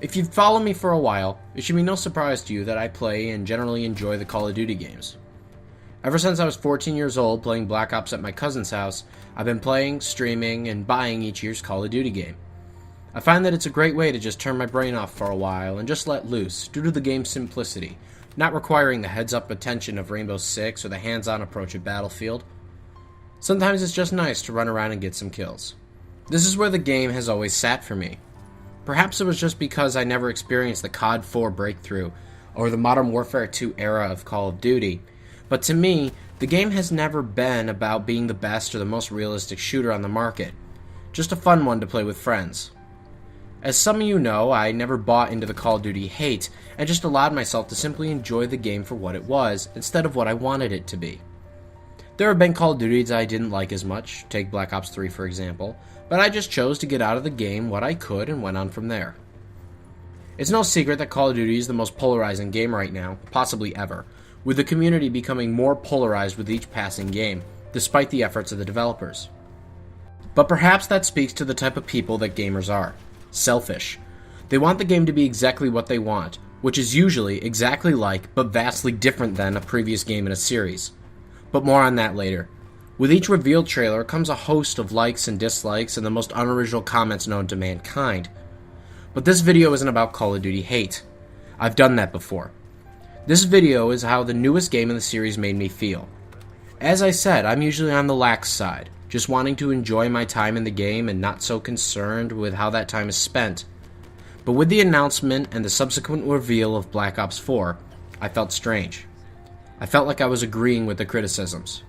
If you've followed me for a while, it should be no surprise to you that I play and generally enjoy the Call of Duty games. Ever since I was 14 years old playing Black Ops at my cousin's house, I've been playing, streaming, and buying each year's Call of Duty game. I find that it's a great way to just turn my brain off for a while and just let loose, due to the game's simplicity, not requiring the heads-up attention of Rainbow Six or the hands-on approach of Battlefield. Sometimes it's just nice to run around and get some kills. This is where the game has always sat for me. Perhaps it was just because I never experienced the COD 4 breakthrough or the Modern Warfare 2 era of Call of Duty, but to me, the game has never been about being the best or the most realistic shooter on the market, just a fun one to play with friends. As some of you know, I never bought into the Call of Duty hate and just allowed myself to simply enjoy the game for what it was instead of what I wanted it to be. There have been Call of Duties I didn't like as much, take Black Ops 3 for example, but I just chose to get out of the game what I could and went on from there. It's no secret that Call of Duty is the most polarizing game right now, possibly ever, with the community becoming more polarized with each passing game, despite the efforts of the developers. But perhaps that speaks to the type of people that gamers are. Selfish. They want the game to be exactly what they want, which is usually exactly like, but vastly different than, a previous game in a series. But more on that later. With each revealed trailer comes a host of likes and dislikes and the most unoriginal comments known to mankind. But this video isn't about Call of Duty hate. I've done that before. This video is how the newest game in the series made me feel. As I said, I'm usually on the lax side, just wanting to enjoy my time in the game and not so concerned with how that time is spent. But with the announcement and the subsequent reveal of Black Ops 4, I felt strange. I felt like I was agreeing with the criticisms.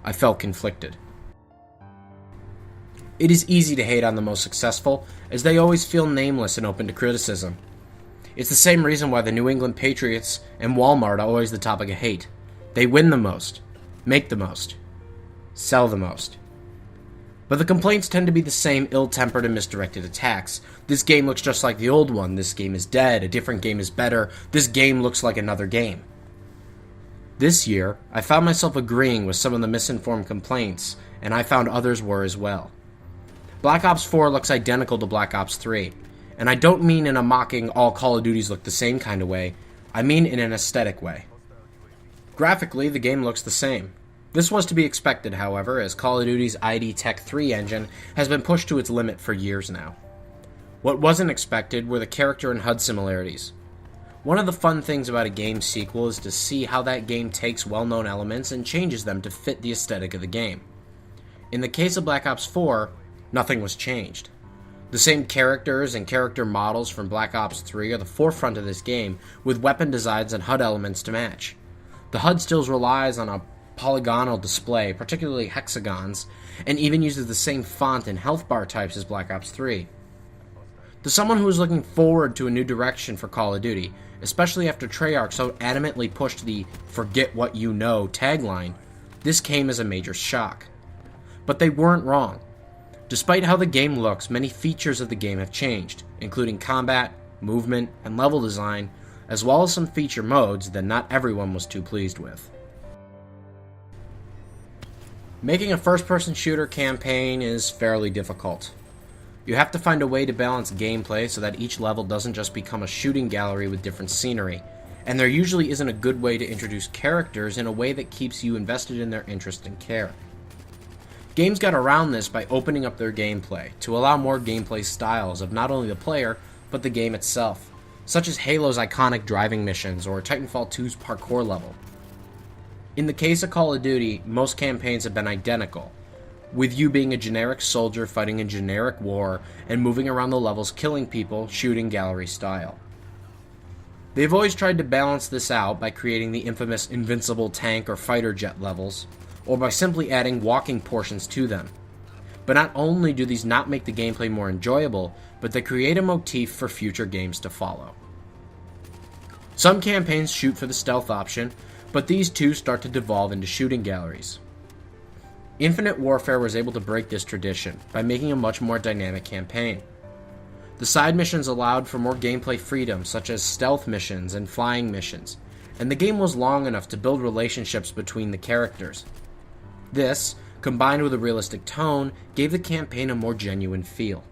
I felt conflicted. It is easy to hate on the most successful, as they always feel nameless and open to criticism. It's the same reason why the New England Patriots and Walmart are always the topic of hate. They win the most, make the most, sell the most. But the complaints tend to be the same ill-tempered and misdirected attacks. This game looks just like the old one, this game is dead, a different game is better, this game looks like another game. This year, I found myself agreeing with some of the misinformed complaints, and I found others were as well. Black Ops 4 looks identical to Black Ops 3, and I don't mean in a mocking all Call of Duties look the same kind of way, I mean in an aesthetic way. Graphically, the game looks the same. This was to be expected, however, as Call of Duty's ID Tech 3 engine has been pushed to its limit for years now. What wasn't expected were the character and HUD similarities. One of the fun things about a game sequel is to see how that game takes well-known elements and changes them to fit the aesthetic of the game. In the case of Black Ops 4, nothing was changed. The same characters and character models from Black Ops 3 are the forefront of this game, with weapon designs and HUD elements to match. The HUD still relies on a polygonal display, particularly hexagons, and even uses the same font and health bar types as Black Ops 3. To someone who is looking forward to a new direction for Call of Duty, especially after Treyarch so adamantly pushed the "forget what you know" tagline, this came as a major shock. But they weren't wrong. Despite how the game looks, many features of the game have changed, including combat, movement, and level design, as well as some feature modes that not everyone was too pleased with. Making a first-person shooter campaign is fairly difficult. You have to find a way to balance gameplay so that each level doesn't just become a shooting gallery with different scenery, and there usually isn't a good way to introduce characters in a way that keeps you invested in their interest and care. Games got around this by opening up their gameplay to allow more gameplay styles of not only the player, but the game itself, such as Halo's iconic driving missions or Titanfall 2's parkour level. In the case of Call of Duty, most campaigns have been identical, with you being a generic soldier fighting a generic war and moving around the levels killing people, shooting gallery style. They've always tried to balance this out by creating the infamous invincible tank or fighter jet levels, or by simply adding walking portions to them. But not only do these not make the gameplay more enjoyable, but they create a motif for future games to follow. Some campaigns shoot for the stealth option, but these too start to devolve into shooting galleries. Infinite Warfare was able to break this tradition by making a much more dynamic campaign. The side missions allowed for more gameplay freedom, such as stealth missions and flying missions, and the game was long enough to build relationships between the characters. This, combined with a realistic tone, gave the campaign a more genuine feel.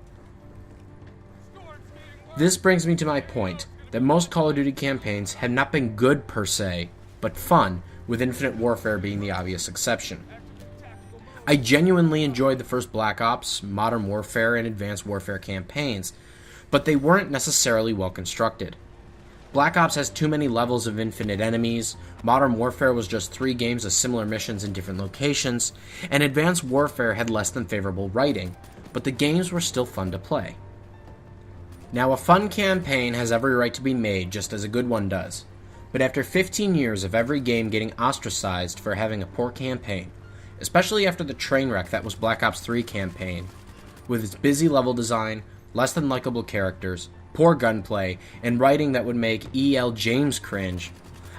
This brings me to my point that most Call of Duty campaigns have not been good per se, but fun, with Infinite Warfare being the obvious exception. I genuinely enjoyed the first Black Ops, Modern Warfare, and Advanced Warfare campaigns, but they weren't necessarily well constructed. Black Ops has too many levels of infinite enemies, Modern Warfare was just 3 games of similar missions in different locations, and Advanced Warfare had less than favorable writing, but the games were still fun to play. Now, a fun campaign has every right to be made just as a good one does, but after 15 years of every game getting ostracized for having a poor campaign, especially after the train wreck that was Black Ops 3 campaign, with its busy level design, less than likable characters, poor gunplay, and writing that would make E.L. James cringe,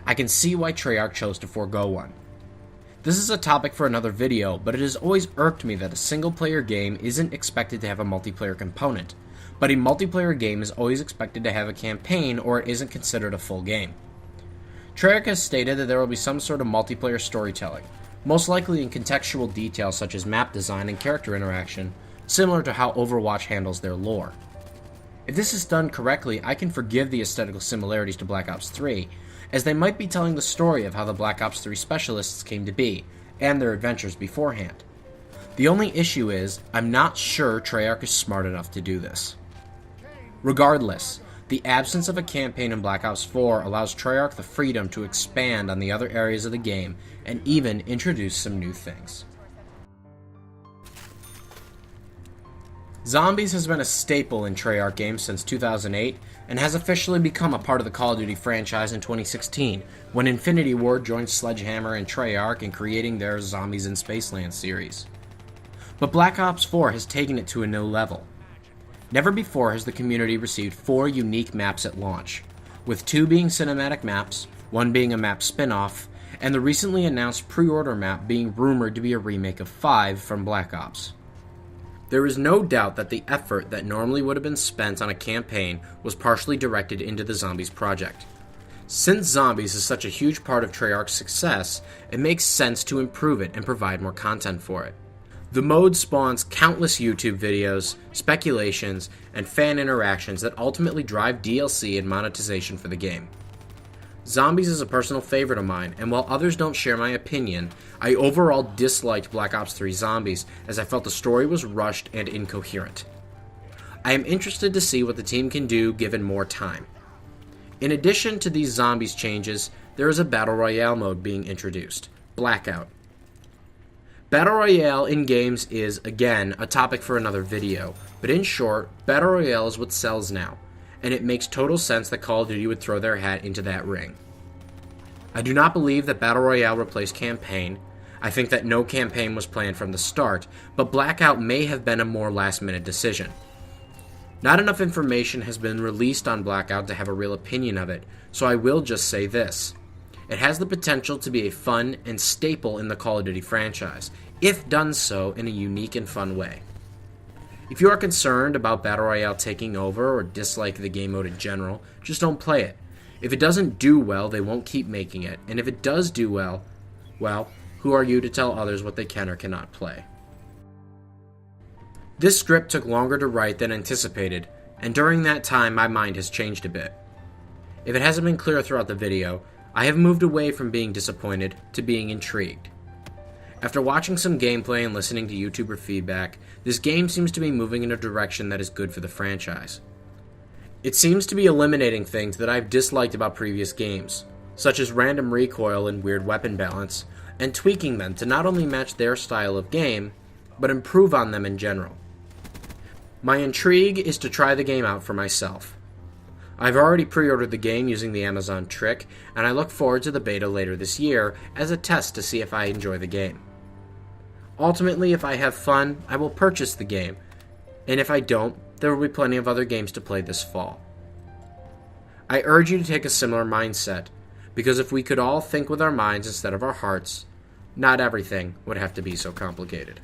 I can see why Treyarch chose to forego one. This is a topic for another video, but it has always irked me that a single-player game isn't expected to have a multiplayer component, but a multiplayer game is always expected to have a campaign or it isn't considered a full game. Treyarch has stated that there will be some sort of multiplayer storytelling, most likely in contextual details such as map design and character interaction, similar to how Overwatch handles their lore. If this is done correctly, I can forgive the aesthetical similarities to Black Ops 3, as they might be telling the story of how the Black Ops 3 specialists came to be, and their adventures beforehand. The only issue is, I'm not sure Treyarch is smart enough to do this. Regardless, the absence of a campaign in Black Ops 4 allows Treyarch the freedom to expand on the other areas of the game and even introduce some new things. Zombies has been a staple in Treyarch games since 2008 and has officially become a part of the Call of Duty franchise in 2016 when Infinity Ward joined Sledgehammer and Treyarch in creating their Zombies in Spaceland series. But Black Ops 4 has taken it to a new level. Never before has the community received 4 unique maps at launch, with 2 being cinematic maps, 1 being a map spin-off, and the recently announced pre-order map being rumored to be a remake of 5 from Black Ops. There is no doubt that the effort that normally would have been spent on a campaign was partially directed into the Zombies project. Since Zombies is such a huge part of Treyarch's success, it makes sense to improve it and provide more content for it. The mode spawns countless YouTube videos, speculations, and fan interactions that ultimately drive DLC and monetization for the game. Zombies is a personal favorite of mine, and while others don't share my opinion, I overall disliked Black Ops 3 Zombies as I felt the story was rushed and incoherent. I am interested to see what the team can do given more time. In addition to these Zombies changes, there is a Battle Royale mode being introduced, Blackout. Battle Royale in games is, again, a topic for another video, but in short, Battle Royale is what sells now, and it makes total sense that Call of Duty would throw their hat into that ring. I do not believe that Battle Royale replaced campaign. I think that no campaign was planned from the start, but Blackout may have been a more last-minute decision. Not enough information has been released on Blackout to have a real opinion of it, so I will just say this. It has the potential to be a fun and staple in the Call of Duty franchise, if done so in a unique and fun way. If you are concerned about Battle Royale taking over or dislike the game mode in general, just don't play it. If it doesn't do well, they won't keep making it, and if it does do well, who are you to tell others what they can or cannot play? This script took longer to write than anticipated, and during that time my mind has changed a bit. If it hasn't been clear throughout the video, I have moved away from being disappointed to being intrigued. After watching some gameplay and listening to YouTuber feedback, this game seems to be moving in a direction that is good for the franchise. It seems to be eliminating things that I've disliked about previous games, such as random recoil and weird weapon balance, and tweaking them to not only match their style of game, but improve on them in general. My intrigue is to try the game out for myself. I've already pre-ordered the game using the Amazon trick, and I look forward to the beta later this year as a test to see if I enjoy the game. Ultimately, if I have fun, I will purchase the game, and if I don't, there will be plenty of other games to play this fall. I urge you to take a similar mindset, because if we could all think with our minds instead of our hearts, not everything would have to be so complicated.